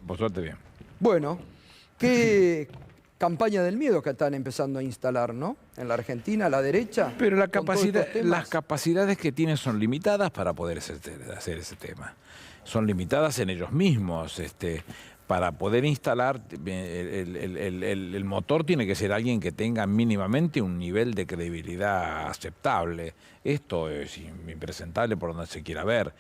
por suerte bien. Bueno, qué campaña del miedo que están empezando a instalar, ¿no? En la Argentina, a la derecha. Pero con todos estos temas. las capacidades que tienen son limitadas para poder hacer ese tema. Son limitadas en ellos mismos. Para poder instalar el motor tiene que ser alguien que tenga mínimamente un nivel de credibilidad aceptable. Esto es impresentable por donde se quiera ver.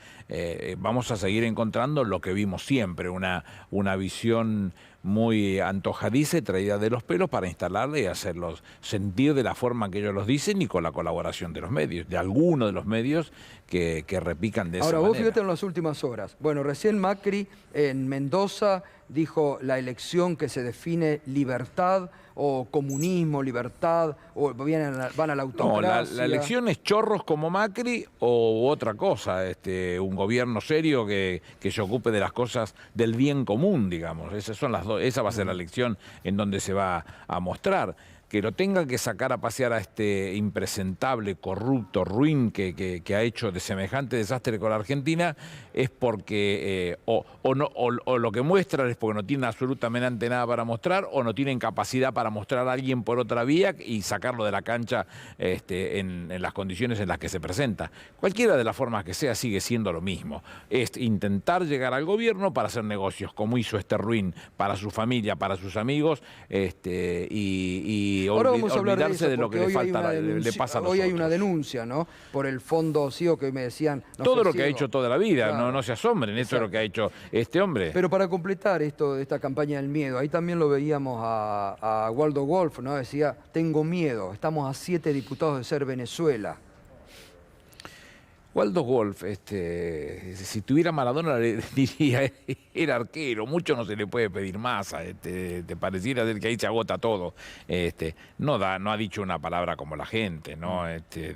Vamos a seguir encontrando lo que vimos siempre, una visión muy antojadiza y traída de los pelos para instalarla y hacerlos sentir de la forma que ellos los dicen y con la colaboración de los medios, de algunos de los medios que repican de esa manera. Ahora, vos fíjate en las últimas horas. Bueno, recién Macri en Mendoza dijo la elección que se define libertad o comunismo, libertad, o van a la autocracia. No, la elección es chorros como Macri o otra cosa, un gobierno serio que se ocupe de las cosas del bien común, digamos. Esas son las dos, esa va a ser la elección en donde se va a mostrar. Que lo tenga que sacar a pasear a este impresentable, corrupto, ruin que ha hecho de semejante desastre con la Argentina es porque o lo que muestran es porque no tienen absolutamente nada para mostrar o no tienen capacidad para mostrar a alguien por otra vía y sacarlo de la cancha en las condiciones en las que se presenta. Cualquiera de las formas que sea sigue siendo lo mismo. Es intentar llegar al gobierno para hacer negocios, como hizo este ruin para su familia, para sus amigos y ahora vamos a hablar olvidarse de lo que le pasa a los Hoy hay otros. una denuncia, ¿no? Por el fondo CIO que me decían... Todo lo que ha hecho toda la vida, claro. no se asombren, esto es lo que ha hecho este hombre. Pero para completar esto de esta campaña del miedo, ahí también lo veíamos a Waldo Wolf, ¿no? Decía, tengo miedo, estamos a 7 diputados de ser Venezuela. Waldo Wolf, si tuviera Maradona le diría, era arquero, mucho no se le puede pedir más, te pareciera ser que ahí se agota todo. No ha dicho una palabra como la gente, ¿no?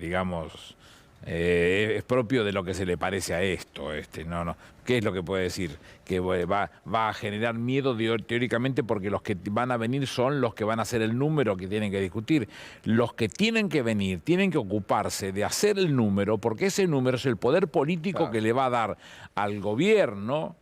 Digamos, es propio de lo que se le parece a esto, no. ¿Qué es lo que puede decir? Que va a generar miedo teóricamente porque los que van a venir son los que van a hacer el número que tienen que discutir. Los que tienen que venir tienen que ocuparse de hacer el número porque ese número es el poder político claro. que le va a dar al gobierno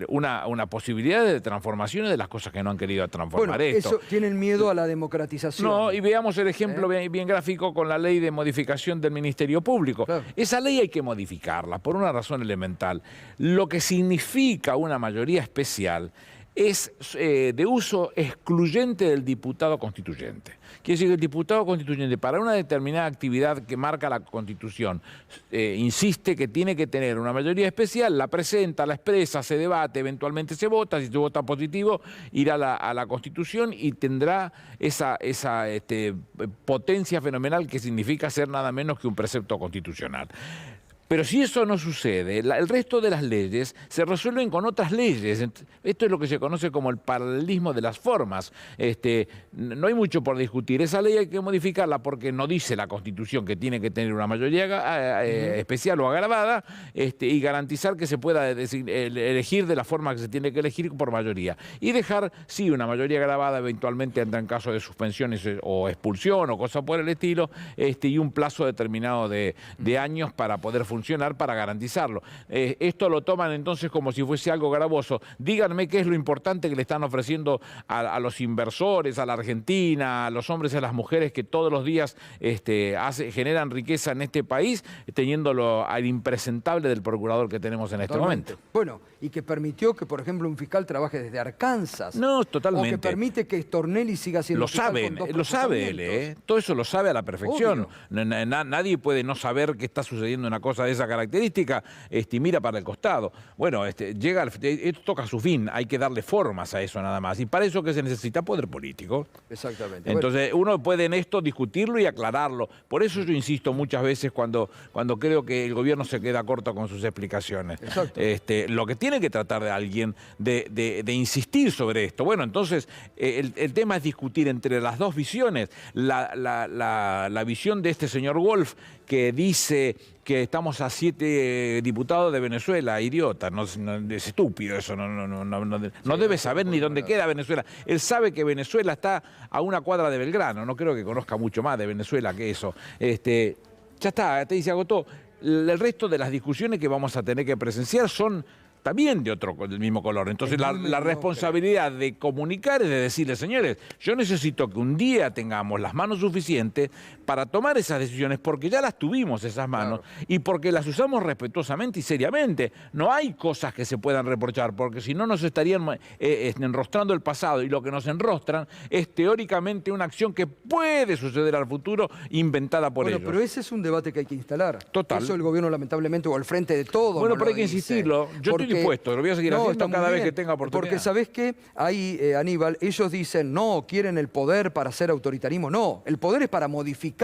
una posibilidad de transformaciones de las cosas que no han querido transformar. Bueno, eso tienen miedo a la democratización. No, y veamos el ejemplo bien gráfico con la ley de modificación del Ministerio Público. Claro. Esa ley hay que modificarla por una razón elemental. Lo que significa una mayoría especial es de uso excluyente del diputado constituyente. Quiere decir que el diputado constituyente para una determinada actividad que marca la Constitución insiste que tiene que tener una mayoría especial, la presenta, la expresa, se debate, eventualmente se vota, si se vota positivo irá a la Constitución y tendrá esa potencia fenomenal que significa ser nada menos que un precepto constitucional. Pero si eso no sucede, el resto de las leyes se resuelven con otras leyes. Esto es lo que se conoce como el paralelismo de las formas. No hay mucho por discutir. Esa ley hay que modificarla porque no dice la Constitución que tiene que tener una mayoría especial o agravada y garantizar que se pueda elegir de la forma que se tiene que elegir por mayoría. Y dejar, sí, una mayoría agravada eventualmente entra en caso de suspensiones o expulsión o cosas por el estilo, y un plazo determinado de años para poder funcionar, para garantizarlo. Esto lo toman entonces como si fuese algo gravoso. Díganme qué es lo importante que le están ofreciendo a los inversores, a la Argentina, a los hombres y a las mujeres que todos los días generan riqueza en este país, teniéndolo al impresentable del procurador que tenemos en este momento. Bueno, y que permitió que, por ejemplo, un fiscal trabaje desde Arkansas. No, totalmente. O que permite que Stornelli siga siendo lo sabe él, todo eso lo sabe a la perfección. Nadie puede no saber que está sucediendo una cosa de esa característica, mira para el costado. Bueno, esto toca su fin, hay que darle formas a eso nada más. Y para eso que se necesita poder político. Exactamente. Entonces uno puede en esto discutirlo y aclararlo. Por eso yo insisto muchas veces cuando creo que el gobierno se queda corto con sus explicaciones. Exacto. Lo que tiene que tratar de alguien de insistir sobre esto. Bueno, entonces el tema es discutir entre las dos visiones. La visión de este señor Wolf que dice que estamos a 7 diputados de Venezuela, idiota, es estúpido eso, no debe saber ni dónde queda Venezuela. Él sabe que Venezuela está a una cuadra de Belgrano, no creo que conozca mucho más de Venezuela que eso. Ya está, se agotó. El resto de las discusiones que vamos a tener que presenciar son también del mismo color. Entonces la responsabilidad de comunicar es de decirle, señores, yo necesito que un día tengamos las manos suficientes para tomar esas decisiones, porque ya las tuvimos esas manos, y porque las usamos respetuosamente y seriamente. No hay cosas que se puedan reprochar, porque si no nos estarían enrostrando el pasado, y lo que nos enrostran es teóricamente una acción que puede suceder al futuro inventada por ellos. Pero ese es un debate que hay que instalar. Total. Eso el gobierno lamentablemente, o al frente de todo. Bueno, no pero hay que insistirlo. Yo estoy dispuesto, lo voy a seguir haciendo cada vez que tenga oportunidad. Porque ¿sabés qué? Ahí, Aníbal, ellos dicen, no, quieren el poder para hacer autoritarismo. No, el poder es para modificar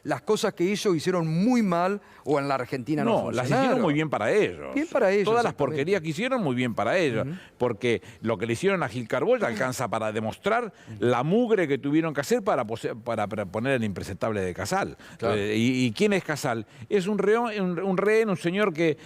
las cosas que ellos hicieron muy mal o en la Argentina no funcionaron. Las hicieron muy bien para ellos. Bien para ellos. Todas las porquerías que hicieron muy bien para ellos. Porque lo que le hicieron a Gil Carbolla alcanza para demostrar la mugre que tuvieron que hacer para poner el impresentable de Casal. Claro. ¿Y quién es Casal? Es un rehén, un señor que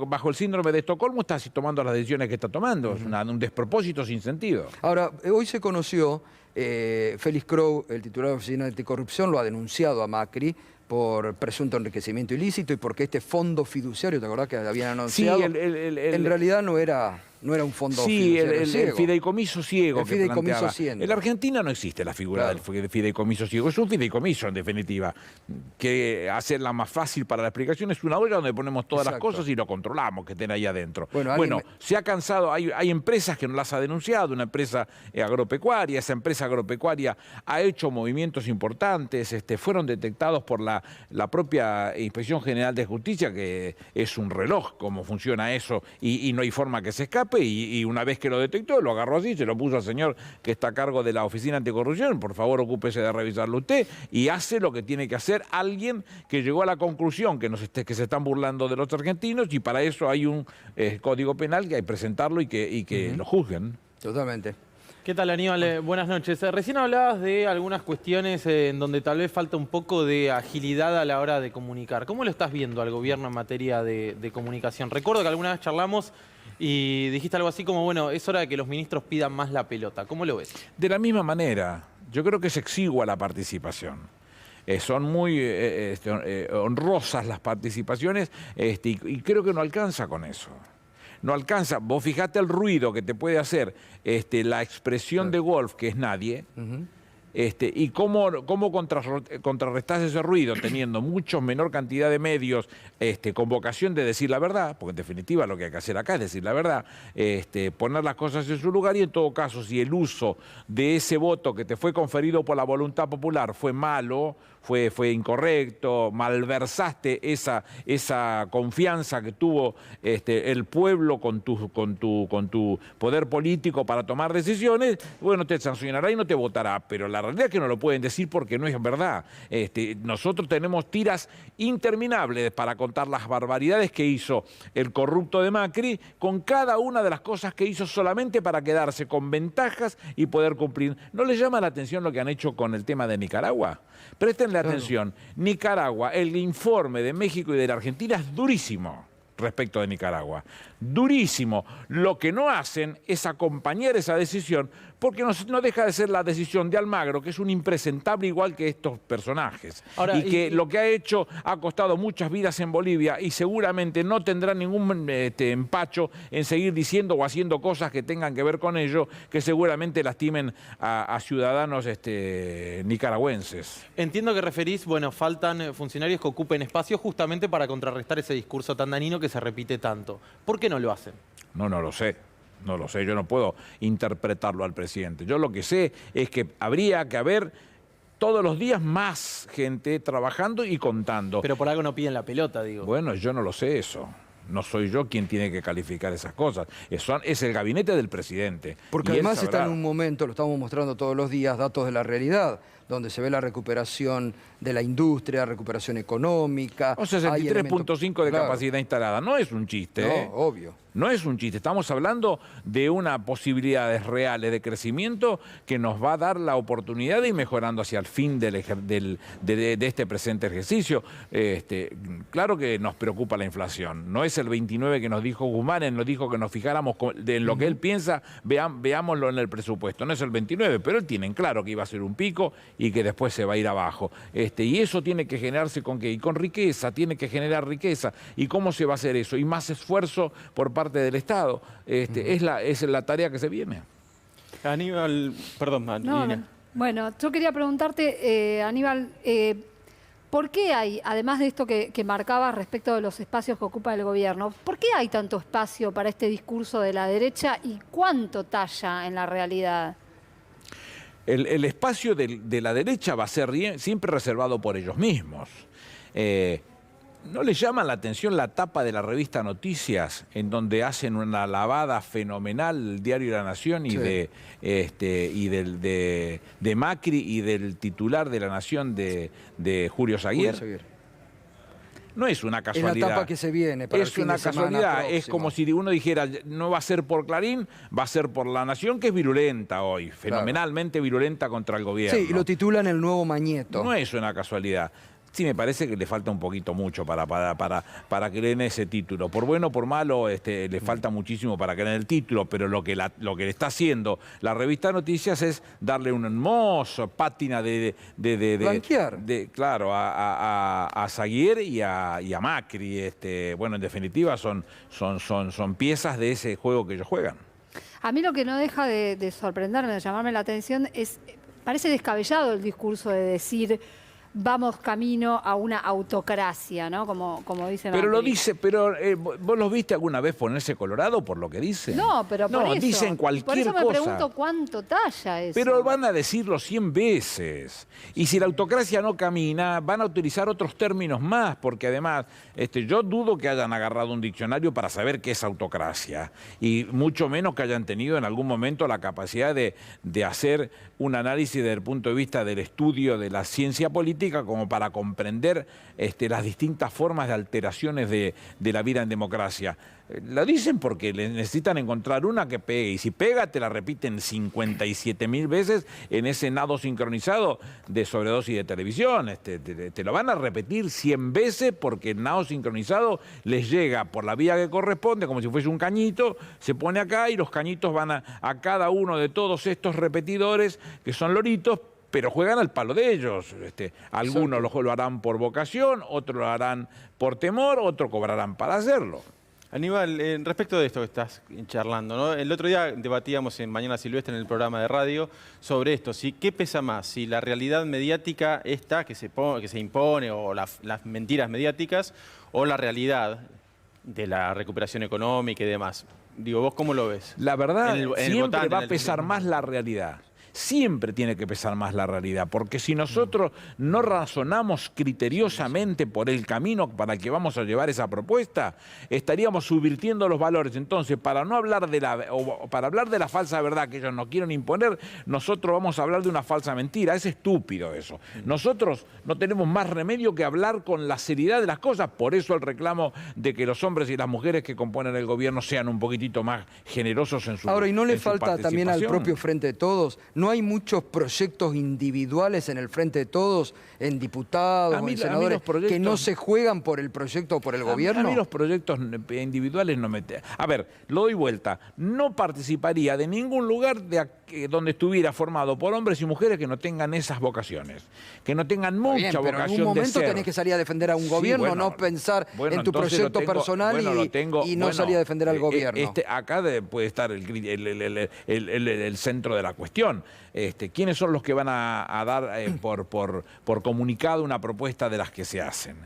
bajo el síndrome de Estocolmo está tomando las decisiones que está tomando. Es un despropósito sin sentido. Ahora, hoy se conoció, Félix Crow, el titular de la Oficina Anticorrupción, lo ha denunciado a Macri por presunto enriquecimiento ilícito y porque este fondo fiduciario, ¿te acordás que habían anunciado? Sí, en realidad no era un fondo sí, fiduciario. el fideicomiso ciego. El fideicomiso ciego. En la Argentina no existe la figura del fideicomiso ciego. Es un fideicomiso, en definitiva, que hacerla más fácil para la explicación. Es una olla donde ponemos todas las cosas y lo controlamos, que estén ahí adentro. Bueno, se ha cansado. Hay empresas que no las ha denunciado, una empresa agropecuaria. Esa empresa agropecuaria ha hecho movimientos importantes, fueron detectados por la propia Inspección General de Justicia, que es un reloj cómo funciona eso, y no hay forma que se escape. Y una vez que lo detectó, lo agarró así, se lo puso al señor que está a cargo de la Oficina Anticorrupción, por favor ocúpese de revisarlo usted, y hace lo que tiene que hacer alguien que llegó a la conclusión que se están burlando de los argentinos, y para eso hay un código penal que hay que presentarlo y que lo juzguen. Totalmente. ¿Qué tal, Aníbal? Buenas noches. Recién hablabas de algunas cuestiones en donde tal vez falta un poco de agilidad a la hora de comunicar. ¿Cómo lo estás viendo al gobierno en materia de comunicación? Recuerdo que alguna vez charlamos y dijiste algo así como, bueno, es hora de que los ministros pidan más la pelota. ¿Cómo lo ves? De la misma manera, yo creo que es exigua la participación. Son muy honrosas las participaciones y creo que no alcanza con eso. No alcanza. Vos fijate el ruido que te puede hacer la expresión de Wolf, que es nadie, y cómo contrarrestás ese ruido teniendo mucho menor cantidad de medios con vocación de decir la verdad, porque en definitiva lo que hay que hacer acá es decir la verdad, poner las cosas en su lugar, y en todo caso, si el uso de ese voto que te fue conferido por la voluntad popular fue malo, fue incorrecto, malversaste esa confianza que tuvo el pueblo con tu poder político para tomar decisiones, bueno, te sancionará y no te votará, pero la realidad es que no lo pueden decir porque no es verdad. Nosotros tenemos tiras interminables para contar las barbaridades que hizo el corrupto de Macri con cada una de las cosas que hizo solamente para quedarse con ventajas y poder cumplir. ¿No les llama la atención lo que han hecho con el tema de Nicaragua? Prestenle atención. Nicaragua, el informe de México y de la Argentina es durísimo respecto de Nicaragua. Durísimo. Lo que no hacen es acompañar esa decisión, porque no deja de ser la decisión de Almagro, que es un impresentable igual que estos personajes. Ahora, lo que ha hecho ha costado muchas vidas en Bolivia, y seguramente no tendrá ningún empacho en seguir diciendo o haciendo cosas que tengan que ver con ello, que seguramente lastimen a ciudadanos nicaragüenses. Entiendo que referís, bueno, faltan funcionarios que ocupen espacio justamente para contrarrestar ese discurso tan dañino que se repite tanto. ¿Por qué no lo hacen? No lo sé. No lo sé, yo no puedo interpretarlo al presidente. Yo lo que sé es que habría que haber todos los días más gente trabajando y contando. Pero por algo no piden la pelota, digo. Bueno, yo no lo sé eso. No soy yo quien tiene que calificar esas cosas. Es el gabinete del presidente. Porque además está en un momento, lo estamos mostrando todos los días, datos de la realidad, donde se ve la recuperación de la industria, recuperación económica. O sea, 63.5 de capacidad instalada. No es un chiste. No, obvio. No es un chiste. Estamos hablando de unas posibilidades reales de crecimiento que nos va a dar la oportunidad de ir mejorando hacia el fin de este presente ejercicio. Claro que nos preocupa la inflación. No es el 29 que nos dijo Guzmán, él nos dijo que nos fijáramos en lo que él piensa, veámoslo en el presupuesto. No es el 29, pero él tiene en claro que iba a ser un pico y que después se va a ir abajo. Y eso tiene que generarse ¿con qué? Y con riqueza, tiene que generar riqueza. ¿Y cómo se va a hacer eso? Y más esfuerzo por parte del Estado. Es la tarea que se viene. Aníbal, perdón, Lina. Bueno, yo quería preguntarte, Aníbal, ¿por qué hay, además de esto que marcabas respecto de los espacios que ocupa el gobierno, ¿por qué hay tanto espacio para este discurso de la derecha y cuánto talla en la realidad? El espacio de la derecha va a ser siempre reservado por ellos mismos. ¿No les llama la atención la tapa de la revista Noticias, en donde hacen una lavada fenomenal el diario La Nación y, sí, de Macri y del titular de La Nación de Julio Zaguier? No es una casualidad. Es la tapa que se viene para el fin de semana próximo. Es una casualidad. Es como si uno dijera, no va a ser por Clarín, va a ser por La Nación, que es virulenta hoy, fenomenalmente virulenta contra el gobierno. Sí, y lo titulan El Nuevo Mañeto. No es una casualidad. Sí, me parece que le falta un poquito mucho para que le den ese título. Por bueno o por malo, le falta muchísimo para que le den el título, pero lo que le está haciendo la revista Noticias es darle un hermoso pátina blanquear. Claro, a Zaguier y a Macri. Bueno, en definitiva, son piezas de ese juego que ellos juegan. A mí lo que no deja de sorprenderme, de llamarme la atención, parece descabellado el discurso de decir vamos camino a una autocracia, ¿no? Como dice Macri. Pero lo dice, ¿vos los viste alguna vez ponerse colorado por lo que dice? No, pero por eso. Dicen cualquier cosa. Por eso me pregunto cuánto talla eso. Pero van a decirlo 100 veces. Y si la autocracia no camina, van a utilizar otros términos más, porque además, yo dudo que hayan agarrado un diccionario para saber qué es autocracia. Y mucho menos que hayan tenido en algún momento la capacidad de hacer un análisis desde el punto de vista del estudio de la ciencia política, como para comprender las distintas formas de alteraciones de la vida en democracia. La dicen porque necesitan encontrar una que pegue, y si pega te la repiten 57.000 veces en ese nado sincronizado de sobredosis de televisión. Te lo van a repetir 100 veces porque el nado sincronizado les llega por la vía que corresponde, como si fuese un cañito, se pone acá y los cañitos van a cada uno de todos estos repetidores, que son loritos, pero juegan al palo de ellos. Algunos lo harán por vocación, otros lo harán por temor, otros cobrarán para hacerlo. Aníbal, respecto de esto que estás charlando, ¿no? El otro día debatíamos en Mañana Silvestre en el programa de radio sobre esto, ¿qué pesa más? Si la realidad mediática esta que se impone, o las mentiras mediáticas, o la realidad de la recuperación económica y demás. Digo, ¿vos cómo lo ves? La verdad, siempre va a pesar más la realidad. Siempre tiene que pesar más la realidad, porque si nosotros no razonamos criteriosamente por el camino para el que vamos a llevar esa propuesta, estaríamos subvirtiendo los valores. Entonces, para hablar de la falsa verdad que ellos nos quieren imponer, nosotros vamos a hablar de una falsa mentira. Es estúpido eso. Nosotros no tenemos más remedio que hablar con la seriedad de las cosas. Por eso el reclamo de que los hombres y las mujeres que componen el gobierno sean un poquitito más generosos en su Ahora, ¿y no le falta también al propio Frente de Todos? ¿No hay muchos proyectos individuales en el Frente de Todos, en diputados o en senadores, que no se juegan por el proyecto o por el gobierno? A mí los proyectos individuales no me... A ver, lo doy vuelta. No participaría de ningún lugar donde estuviera formado por hombres y mujeres que no tengan esas vocaciones, que no tengan mucha vocación de ser. Pero en un momento tenés que salir a defender a un gobierno, bueno, no pensar en tu proyecto personal y no salir a defender al gobierno. Acá puede estar el centro de la cuestión. ¿Quiénes son los que van a dar por comunicado una propuesta de las que se hacen?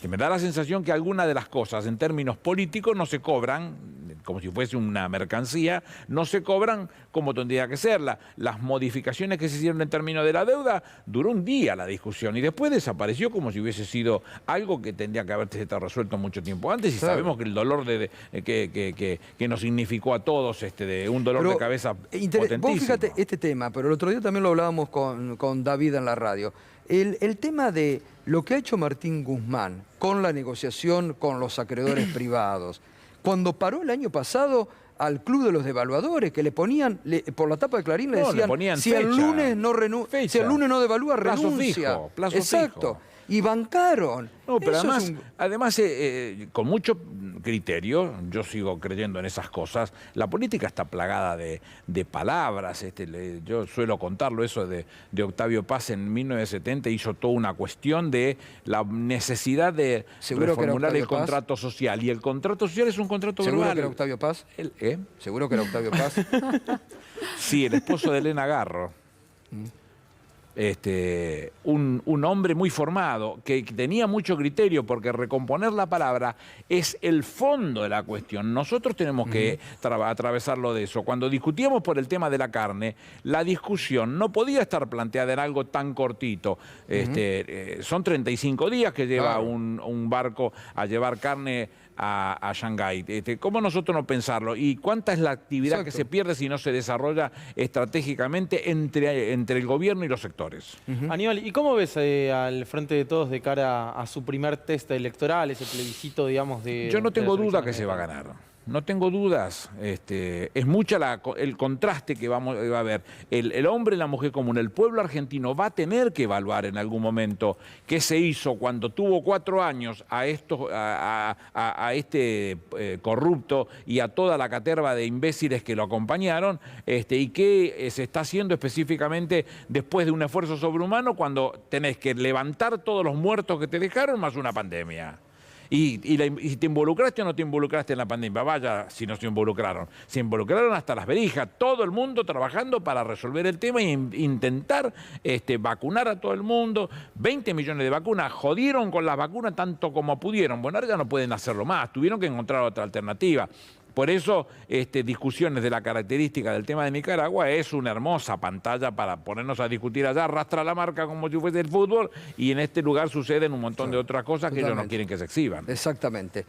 Me da la sensación que algunas de las cosas en términos políticos no se cobran, como si fuese una mercancía, no se cobran como tendría que ser. Las modificaciones que se hicieron en términos de la deuda, duró un día la discusión y después desapareció como si hubiese sido algo que tendría que haberse estado resuelto mucho tiempo antes, y sabemos que el dolor que nos significó a todos de un dolor de cabeza potentísimo. Vos fíjate este tema, pero el otro día también lo hablábamos con David en la radio. El tema de lo que ha hecho Martín Guzmán con la negociación con los acreedores privados, cuando paró el año pasado al Club de los Devaluadores, que le ponían, por la tapa de Clarín le decían, si el lunes no devalúa, renuncia. Plazo fijo. y bancaron. No, pero Eso además con mucho criterio, yo sigo creyendo en esas cosas, la política está plagada de palabras. Yo suelo contarlo eso de Octavio Paz en 1970, hizo toda una cuestión de la necesidad de reformular el contrato social. Y el contrato social es un contrato verbal. ¿Seguro que era Octavio Paz? ¿Seguro que era Octavio Paz? Sí, el esposo de Elena Garro. Un hombre muy formado, que tenía mucho criterio, porque recomponer la palabra es el fondo de la cuestión. Nosotros tenemos que atravesarlo de eso. Cuando discutíamos por el tema de la carne, la discusión no podía estar planteada en algo tan cortito. Son 35 días que lleva un barco a llevar carne a Shanghái. ¿Cómo nosotros no pensarlo? ¿Y cuánta es la actividad que se pierde si no se desarrolla estratégicamente entre el gobierno y los sectores? Aníbal, ¿y cómo ves al Frente de Todos de cara a su primer test electoral, ese plebiscito, digamos, de... Yo no tengo duda que se va a ganar. No tengo dudas. Es mucha el contraste que va a haber. El hombre y la mujer común, el pueblo argentino va a tener que evaluar en algún momento qué se hizo cuando tuvo 4 años a este corrupto y a toda la caterva de imbéciles que lo acompañaron, y qué se está haciendo específicamente después de un esfuerzo sobrehumano cuando tenés que levantar todos los muertos que te dejaron más una pandemia. Y te involucraste o no te involucraste en la pandemia. Vaya, si no se involucraron. Se involucraron hasta las verijas, todo el mundo trabajando para resolver el tema e intentar vacunar a todo el mundo. 20 millones de vacunas, jodieron con las vacunas tanto como pudieron. Bueno, ahora ya no pueden hacerlo más, tuvieron que encontrar otra alternativa. Por eso, discusiones de la característica del tema de Nicaragua es una hermosa pantalla para ponernos a discutir allá, arrastra la marca como si fuese el fútbol, y en este lugar suceden un montón de otras cosas que ellos no quieren que se exhiban. Exactamente.